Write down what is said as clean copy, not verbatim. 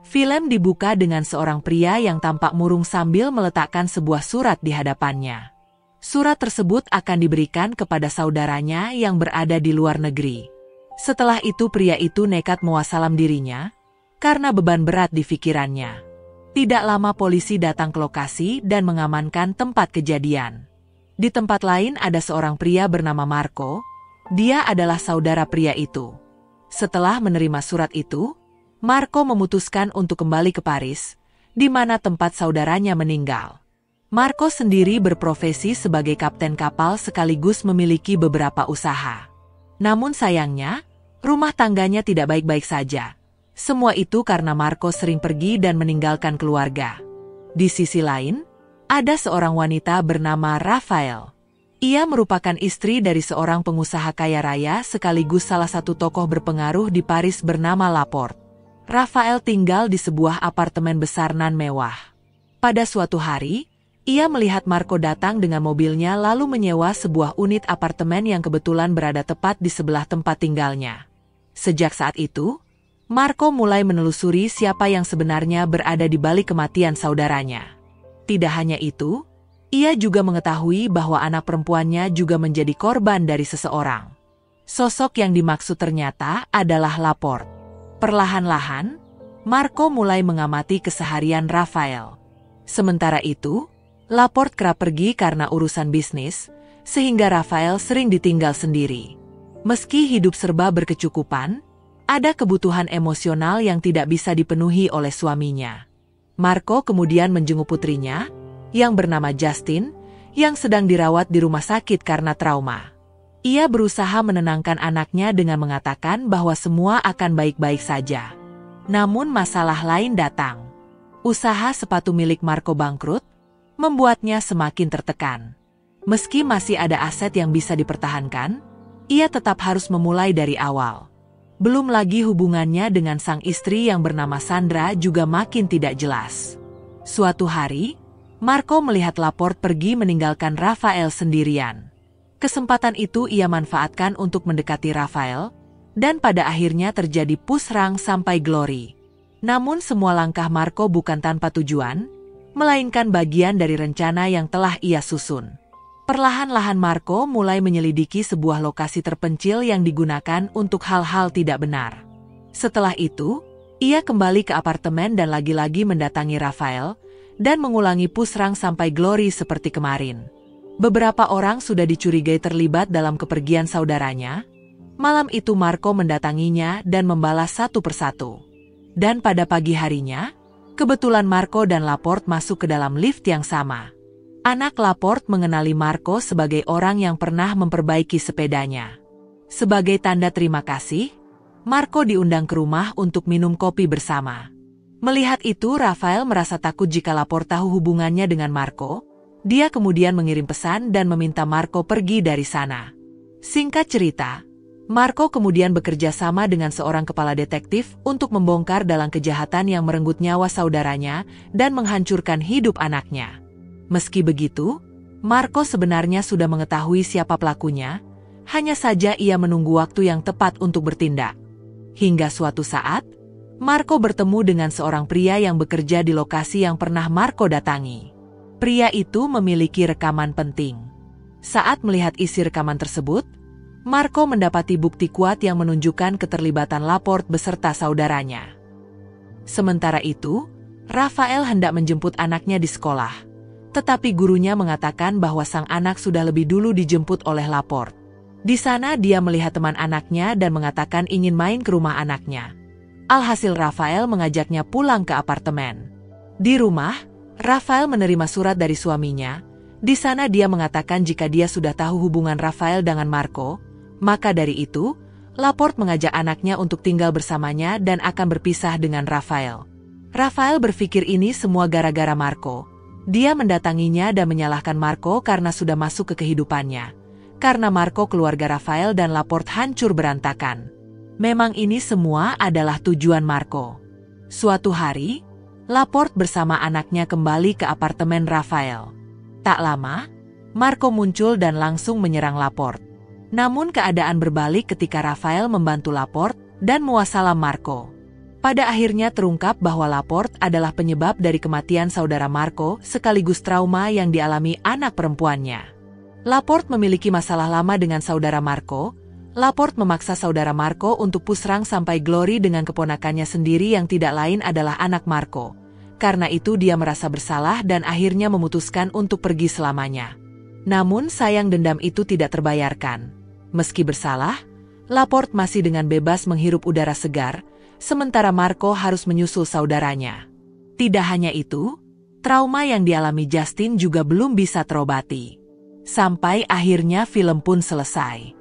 Film dibuka dengan seorang pria yang tampak murung sambil meletakkan sebuah surat di hadapannya. Surat tersebut akan diberikan kepada saudaranya yang berada di luar negeri. Setelah itu pria itu nekat mewasalam dirinya, karena beban berat di pikirannya. Tidak lama polisi datang ke lokasi dan mengamankan tempat kejadian. Di tempat lain ada seorang pria bernama Marco. Dia adalah saudara pria itu. Setelah menerima surat itu, Marco memutuskan untuk kembali ke Paris, di mana tempat saudaranya meninggal. Marco sendiri berprofesi sebagai kapten kapal sekaligus memiliki beberapa usaha. Namun sayangnya, rumah tangganya tidak baik-baik saja. Semua itu karena Marco sering pergi dan meninggalkan keluarga. Di sisi lain, ada seorang wanita bernama Raphael. Ia merupakan istri dari seorang pengusaha kaya raya sekaligus salah satu tokoh berpengaruh di Paris bernama Laporte. Raphael tinggal di sebuah apartemen besar nan mewah. Pada suatu hari, ia melihat Marco datang dengan mobilnya lalu menyewa sebuah unit apartemen yang kebetulan berada tepat di sebelah tempat tinggalnya. Sejak saat itu, Marco mulai menelusuri siapa yang sebenarnya berada di balik kematian saudaranya. Tidak hanya itu, ia juga mengetahui bahwa anak perempuannya juga menjadi korban dari seseorang. Sosok yang dimaksud ternyata adalah Laporte. Perlahan-lahan, Marco mulai mengamati keseharian Raphael. Sementara itu, Laporte kerap pergi karena urusan bisnis, sehingga Raphael sering ditinggal sendiri. Meski hidup serba berkecukupan, ada kebutuhan emosional yang tidak bisa dipenuhi oleh suaminya. Marco kemudian menjenguk putrinya, yang bernama Justin, yang sedang dirawat di rumah sakit karena trauma. Ia berusaha menenangkan anaknya dengan mengatakan bahwa semua akan baik-baik saja. Namun masalah lain datang. Usaha sepatu milik Marco bangkrut, membuatnya semakin tertekan. Meski masih ada aset yang bisa dipertahankan, ia tetap harus memulai dari awal. Belum lagi hubungannya dengan sang istri yang bernama Sandra juga makin tidak jelas. Suatu hari, Marco melihat Laporte pergi meninggalkan Raphael sendirian. Kesempatan itu ia manfaatkan untuk mendekati Raphael, dan pada akhirnya terjadi pusrang sampai Glory. Namun semua langkah Marco bukan tanpa tujuan, melainkan bagian dari rencana yang telah ia susun. Perlahan-lahan Marco mulai menyelidiki sebuah lokasi terpencil yang digunakan untuk hal-hal tidak benar. Setelah itu, ia kembali ke apartemen dan lagi-lagi mendatangi Raphael, dan mengulangi pusrang sampai Glory seperti kemarin. Beberapa orang sudah dicurigai terlibat dalam kepergian saudaranya. Malam itu Marco mendatanginya dan membalas satu persatu. Dan pada pagi harinya, kebetulan Marco dan Laporte masuk ke dalam lift yang sama. Anak Laporte mengenali Marco sebagai orang yang pernah memperbaiki sepedanya. Sebagai tanda terima kasih, Marco diundang ke rumah untuk minum kopi bersama. Melihat itu, Raphael merasa takut jika Laporte tahu hubungannya dengan Marco. Dia kemudian mengirim pesan dan meminta Marco pergi dari sana. Singkat cerita, Marco kemudian bekerja sama dengan seorang kepala detektif untuk membongkar dalang kejahatan yang merenggut nyawa saudaranya dan menghancurkan hidup anaknya. Meski begitu, Marco sebenarnya sudah mengetahui siapa pelakunya, hanya saja ia menunggu waktu yang tepat untuk bertindak. Hingga suatu saat, Marco bertemu dengan seorang pria yang bekerja di lokasi yang pernah Marco datangi. Pria itu memiliki rekaman penting. Saat melihat isi rekaman tersebut, Marco mendapati bukti kuat yang menunjukkan keterlibatan Laporte beserta saudaranya. Sementara itu, Raphael hendak menjemput anaknya di sekolah. Tetapi gurunya mengatakan bahwa sang anak sudah lebih dulu dijemput oleh Laporte. Di sana dia melihat teman anaknya dan mengatakan ingin main ke rumah anaknya. Alhasil Raphael mengajaknya pulang ke apartemen. Di rumah, Raphael menerima surat dari suaminya. Di sana dia mengatakan jika dia sudah tahu hubungan Raphael dengan Marco, maka dari itu, Laporte mengajak anaknya untuk tinggal bersamanya dan akan berpisah dengan Raphael. Raphael berpikir ini semua gara-gara Marco. Dia mendatanginya dan menyalahkan Marco karena sudah masuk ke kehidupannya. Karena Marco, keluarga Raphael dan Laporte hancur berantakan. Memang ini semua adalah tujuan Marco. Suatu hari, Laporte bersama anaknya kembali ke apartemen Raphael. Tak lama, Marco muncul dan langsung menyerang Laporte. Namun keadaan berbalik ketika Raphael membantu Laporte dan mewasalam Marco. Pada akhirnya terungkap bahwa Laporte adalah penyebab dari kematian saudara Marco sekaligus trauma yang dialami anak perempuannya. Laporte memiliki masalah lama dengan saudara Marco. Laporte memaksa saudara Marco untuk pusrang sampai Glory dengan keponakannya sendiri yang tidak lain adalah anak Marco. Karena itu dia merasa bersalah dan akhirnya memutuskan untuk pergi selamanya. Namun sayang dendam itu tidak terbayarkan. Meski bersalah, Laporte masih dengan bebas menghirup udara segar, sementara Marco harus menyusul saudaranya. Tidak hanya itu, trauma yang dialami Justin juga belum bisa terobati. Sampai akhirnya film pun selesai.